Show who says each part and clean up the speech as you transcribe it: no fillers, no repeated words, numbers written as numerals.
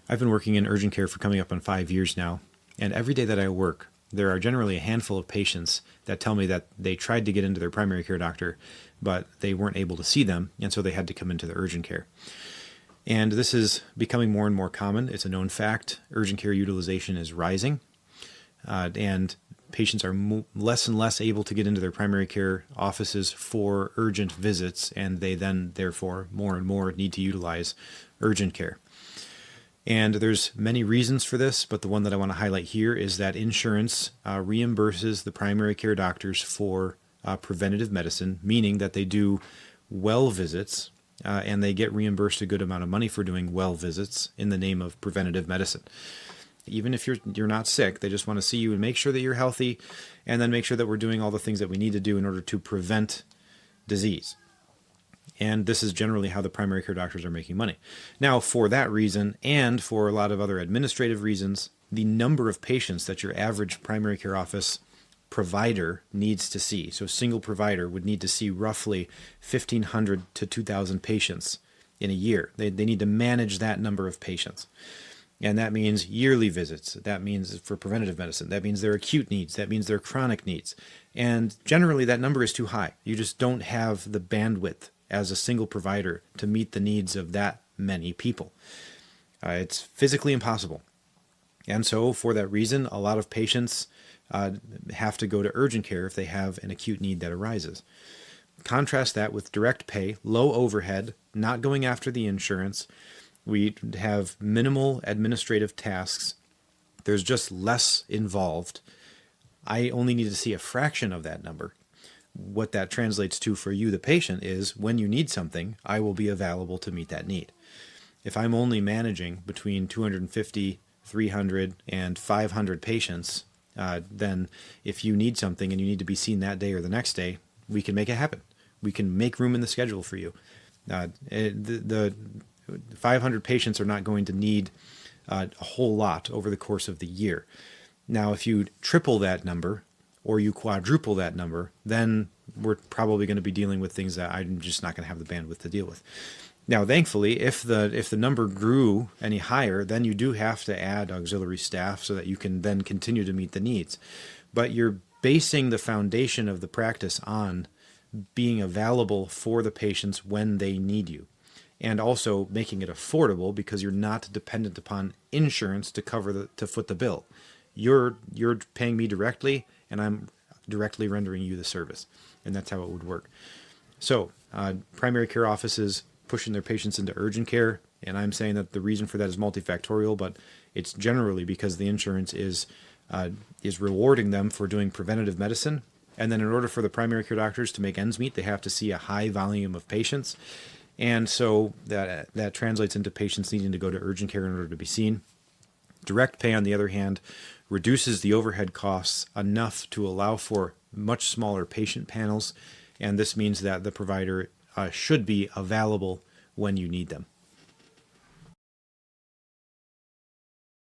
Speaker 1: I've been working in urgent care for coming up on 5 years now, and every day that I work, there are generally a handful of patients that tell me that they tried to get into their primary care doctor, but they weren't able to see them, and so they had to come into the urgent care. And this is becoming more and more common. It's a known fact. Urgent care utilization is rising, and patients are less and less able to get into their primary care offices for urgent visits, and they then, therefore, more and more need to utilize urgent care. And there's many reasons for this, but the one that I want to highlight here is that insurance reimburses the primary care doctors for preventative medicine, meaning that they do well visits, and they get reimbursed a good amount of money for doing well visits in the name of preventative medicine. Even if you're not sick, they just want to see you and make sure that you're healthy, and then make sure that we're doing all the things that we need to do in order to prevent disease. And this is generally how the primary care doctors are making money. Now, for that reason, and for a lot of other administrative reasons, the number of patients that your average primary care office provider needs to see, so a single provider would need to see roughly 1,500 to 2,000 patients in a year. They need to manage that number of patients. And that means yearly visits. That means for preventative medicine. That means their acute needs. That means their chronic needs. And generally, that number is too high. You just don't have the bandwidth as a single provider to meet the needs of that many people. It's physically impossible. And so for that reason, a lot of patients have to go to urgent care if they have an acute need that arises. Contrast that with direct pay, low overhead, not going after the insurance. We have minimal administrative tasks. There's just less involved. I only need to see a fraction of that number. What that translates to for you, the patient, is when you need something, I will be available to meet that need. If I'm only managing between 250, 300, and 500 patients, then if you need something and you need to be seen that day or the next day, we can make it happen. We can make room in the schedule for you. The 500 patients are not going to need a whole lot over the course of the year. Now, if you triple that number, or you quadruple that number, then we're probably going to be dealing with things that I'm just not going to have the bandwidth to deal with. Now, thankfully, if the number grew any higher, then you do have to add auxiliary staff so that you can then continue to meet the needs. But you're basing the foundation of the practice on being available for the patients when they need you, and also making it affordable because you're not dependent upon insurance to foot the bill. You're paying me directly, and I'm directly rendering you the service. And that's how it would work. So primary care offices pushing their patients into urgent care, and I'm saying that the reason for that is multifactorial, but it's generally because the insurance is rewarding them for doing preventative medicine. And then in order for the primary care doctors to make ends meet, they have to see a high volume of patients. And so that translates into patients needing to go to urgent care in order to be seen. Direct pay, on the other hand, reduces the overhead costs enough to allow for much smaller patient panels, and this means that the provider should be available when you need them.